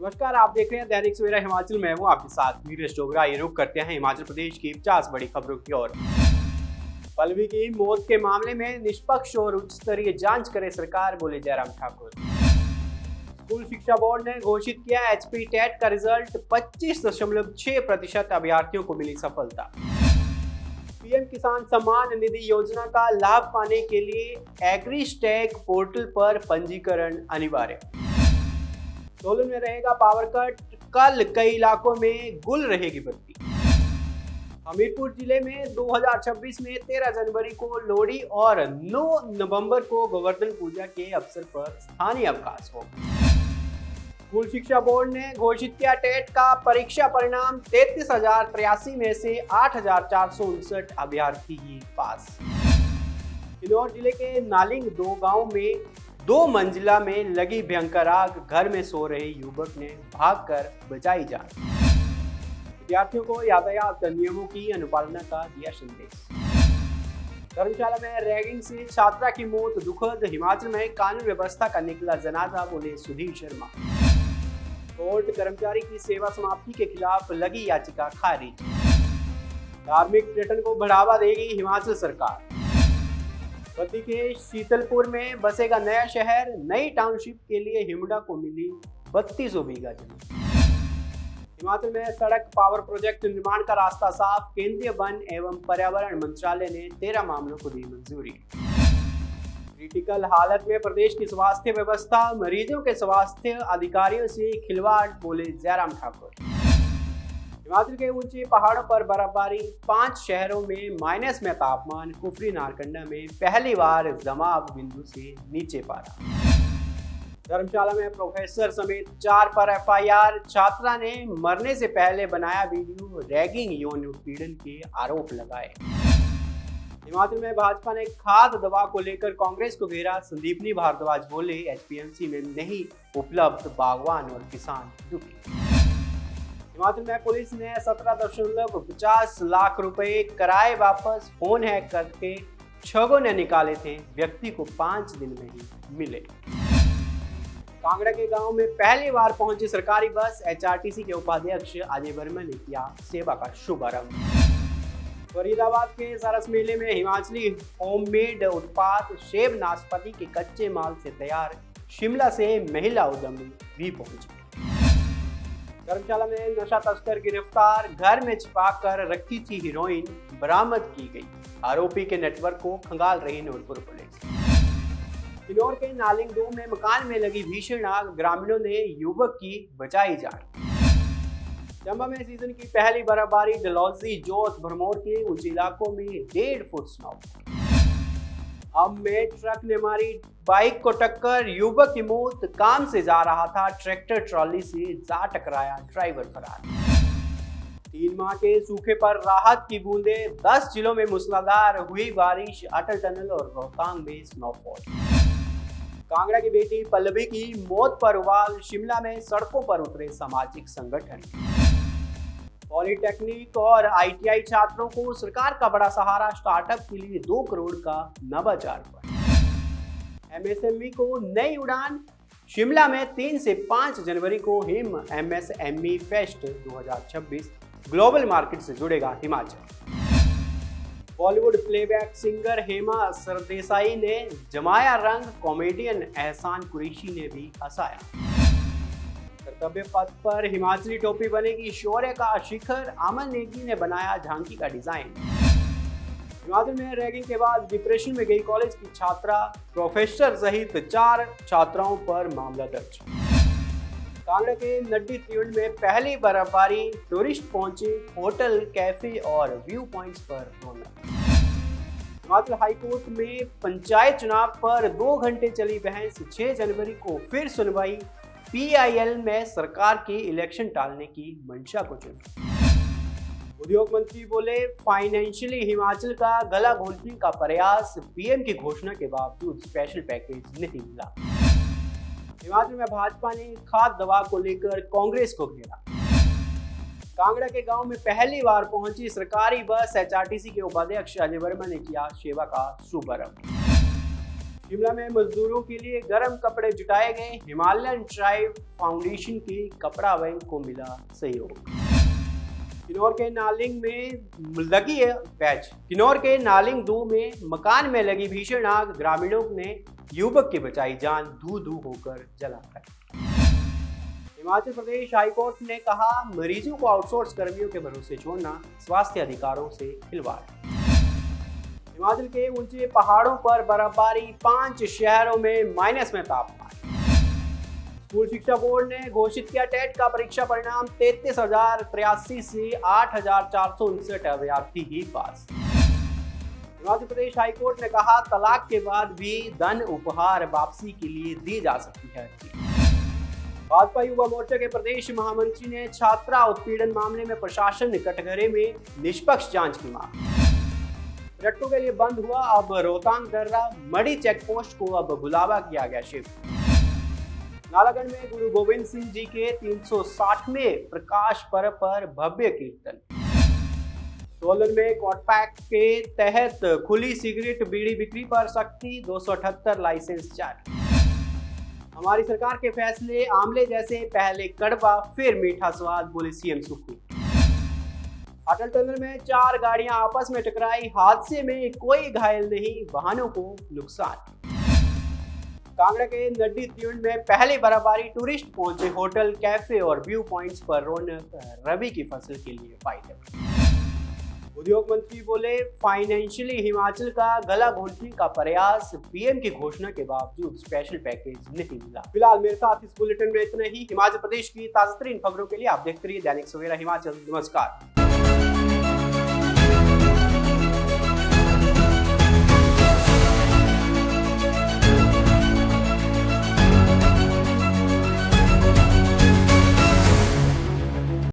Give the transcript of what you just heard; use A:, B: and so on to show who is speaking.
A: नमस्कार, आप देख रहे हैं दैनिक सवेरा हिमाचल में हूं आपके साथ नीरज डोगरा। ये रुख करते हैं हिमाचल प्रदेश की 50 बड़ी खबरों की ओर। पल्लवी की मौत के मामले में निष्पक्ष और उच्च स्तरीय जांच करे सरकार, बोले जयराम ठाकुर। स्कूल शिक्षा बोर्ड ने घोषित किया एचपी टेट का रिजल्ट, 25.6% अभ्यर्थियों को मिली सफलता। पीएम किसान सम्मान निधि योजना का लाभ पाने के लिए एग्रीस्टैक पोर्टल पर पंजीकरण अनिवार्य। सोलन में रहेगा पावर कट, कल कई इलाकों में गुल रहेगी बत्ती। हमीरपुर जिले में 2026 में 13 जनवरी को लोहड़ी और 9 नवंबर को गोवर्धन पूजा के अवसर पर स्थानीय अवकाश होगा। स्कूल शिक्षा बोर्ड ने घोषित किया टेट का परीक्षा परिणाम, 33,083 में से 8,459 अभ्यर्थी ही पास। किन्नौर जिले के नालिंग 2 गांव में 2 मंजिला में लगी भयंकर आग, घर में सो रहे युवक ने भागकर बचाई जान। विद्यार्थियों को यातायात नियमों की अनुपालना का दिया संदेश। धर्मशाला में रैगिंग से छात्रा की मौत दुखद, हिमाचल में कानून व्यवस्था का निकला जनाजा, बोले सुधीर शर्मा। कोर्ट कर्मचारी की सेवा समाप्ति के खिलाफ लगी याचिका खारिज। धार्मिक पर्यटन को बढ़ावा देगी हिमाचल सरकार। बद्दी के शीतलपुर में बसेगा नया शहर, नई टाउनशिप के लिए हिमडा को मिली 3200 बीघा जमीन। हिमाचल में सड़क पावर प्रोजेक्ट निर्माण का रास्ता साफ, केंद्रीय वन एवं पर्यावरण मंत्रालय ने 13 मामलों को दी मंजूरी। क्रिटिकल हालत में प्रदेश की स्वास्थ्य व्यवस्था, मरीजों के स्वास्थ्य अधिकारियों से खिलवाड़, बोले जयराम ठाकुर। हिमाचल के ऊंचे पहाड़ों पर बर्फबारी, 5 शहरों में माइनस में तापमान, कुफरी नारकंडा में पहली बार जमाव बिंदु से नीचे पारा। धर्मशाला में प्रोफेसर समेत 4 पर एफआईआर, छात्रा ने मरने से पहले बनाया वीडियो, रैगिंग यौन उत्पीड़न के आरोप लगाए। हिमाचल में भाजपा ने खाद दवा को लेकर कांग्रेस को घेरा, संदीपनी भारद्वाज बोले एचपीएमसी में नहीं उपलब्ध, बागवान और किसान दुखी। हिमाचल में पुलिस ने 17.50 लाख रुपए कराए वापस, फोन हैक करके छगों ने निकाले थे, व्यक्ति को 5 दिन में ही मिले। कांगड़ा के गांव में पहली बार पहुंची सरकारी बस, एचआरटीसी के उपाध्यक्ष अजय वर्मा ने किया सेवा का शुभारंभ। फरीदाबाद के सरस मेले में हिमाचली होममेड उत्पाद, सेब नाशपाती के कच्चे माल से तैयार, शिमला से महिला उद्यमी भी पहुंची। धर्मशाला में नशा तस्कर गिरफ्तार, घर में छिपाकर रखी थी हीरोइन, बरामद की गई, आरोपी के नेटवर्क को खंगाल रही नूरपुर पुलिस। किन्नौर के नालिंग 2 में मकान में लगी भीषण आग, ग्रामीणों ने युवक की बचाई जान। चंबा में सीजन की पहली बर्फबारी, डलहौजी, जोत, भरमौर के ऊंचे इलाकों में 1.5 फुट स्नो। अब में ट्रक ने मारी बाइक को टक्कर, युवक की मौत, काम से जा रहा था, ट्रैक्टर ट्रॉली से जा टकराया, ड्राइवर फरार। 3 माह के सूखे पर राहत की बूंदें, 10 जिलों में मूसलाधार हुई बारिश, अटल टनल और रोहतांग में स्नोफॉल। कांगड़ा की बेटी पल्लवी की मौत पर उबाल, शिमला में सड़कों पर उतरे सामाजिक संगठन। पॉलिटेक्निक और आईटीआई छात्रों को सरकार का बड़ा सहारा, स्टार्टअप के लिए 2 करोड़ का नवाचार पर। एमएसएमई को नई उड़ान, शिमला में 3 से 5 जनवरी को him MSME fest 2026, global market से जुड़ेगा हिमाचल। बॉलीवुड प्लेबैक सिंगर हेमा सरदेसाई ने जमाया रंग, कॉमेडियन एहसान कुरैशी ने भी हंसाया। कर्तव्य पथ पर हिमाचली टोपी बनेगी शौर्य का शिखर, अमन नेगी ने बनाया झांकी का डिजाइन। हिमाचल में रैगिंग के बाद डिप्रेशन में गई कॉलेज की छात्रा, प्रोफेसर सहित 4 छात्राओं पर मामला दर्ज। कांगड़ा के नड्डी त्रिवेणी में पहली बर्फबारी, टूरिस्ट पहुंचे, होटल, कैफे और व्यू पॉइंट्स पर रौनक। हिमाचल हाईकोर्ट में पंचायत चुनाव पर 2 घंटे चली बहस, 6 जनवरी को फिर सुनवाई, पीआईएल में सरकार की इलेक्शन टालने की मंशा को चुना। उद्योग मंत्री बोले फाइनेंशियली हिमाचल का गला घोटने का प्रयास, पीएम की घोषणा के बावजूद स्पेशल पैकेज नहीं मिला। हिमाचल में भाजपा ने खाद दवा को लेकर कांग्रेस को घेरा। कांगड़ा के गांव में पहली बार पहुंची सरकारी बस, एचआरटीसी के उपाध्यक्ष अजय वर्मा ने किया सेवा का शुभारंभ। शिमला में मजदूरों के लिए गर्म कपड़े जुटाए गए। हिमालयन ट्राइब फाउंडेशन के कपड़ा बैंक को मिला सहयोग। किन्नौर के नालिंग में लगी किन्नौर के नालिंग 2 में मकान में लगी भीषण आग, ग्रामीणों ने युवक की बचाई जान, धू धू होकर जलाकर। हिमाचल प्रदेश हाईकोर्ट ने कहा, मरीजों को आउटसोर्स कर्मियों के भरोसे छोड़ना स्वास्थ्य अधिकारों से खिलवाड़। हिमाचल के ऊंचे पहाड़ों पर बर्फबारी, 5 शहरों में माइनस में तापमान। स्कूल शिक्षा बोर्ड ने घोषित किया टेट का परीक्षा परिणाम, 33,083 से 8,459 अभ्यर्थी ही पास। हिमाचल प्रदेश हाईकोर्ट ने कहा, तलाक के बाद भी धन उपहार वापसी के लिए दी जा सकती है। भाजपा युवा मोर्चा के प्रदेश महामंत्री ने छात्रा उत्पीड़न मामले में प्रशासन कटघरे में निष्पक्ष जांच की मांग। पर्यटकों के लिए बंद हुआ अब रोहतांग दर्रा, मढ़ी चेक पोस्ट को अब गुलाबा किया गया शिफ्ट। नालागढ़ में गुरु गोविंद सिंह जी के 360वें प्रकाश पर्व पर भव्य कीर्तन। सोलन में कॉटपैक के तहत खुली सिगरेट बीड़ी बिक्री पर सख्ती, 278 लाइसेंस जारी। हमारी सरकार के फैसले आमले जैसे, पहले कड़वा फिर मीठा स्वाद, बोले सीएम सुक्खू। अटल टनल में 4 गाड़ियां आपस में टकराई, हादसे में कोई घायल नहीं, वाहनों को नुकसान। कांगड़ा के नड्डी त्यूण में पहली बर्फबारी, टूरिस्ट पहुंचे होटल, कैफे और व्यू पॉइंट्स पर रौनक, रबी की फसल के लिए फायदे। उद्योग मंत्री बोले, फाइनेंशियली हिमाचल का गला घोंटने का प्रयास, पीएम की घोषणा के बावजूद स्पेशल पैकेज नहीं मिला। फिलहाल मेरे साथ इस बुलेटिन में इतना ही। हिमाचल प्रदेश की ताजा तरीन खबरों के लिए आप देखते रहिए दैनिक सवेरा हिमाचल। नमस्कार।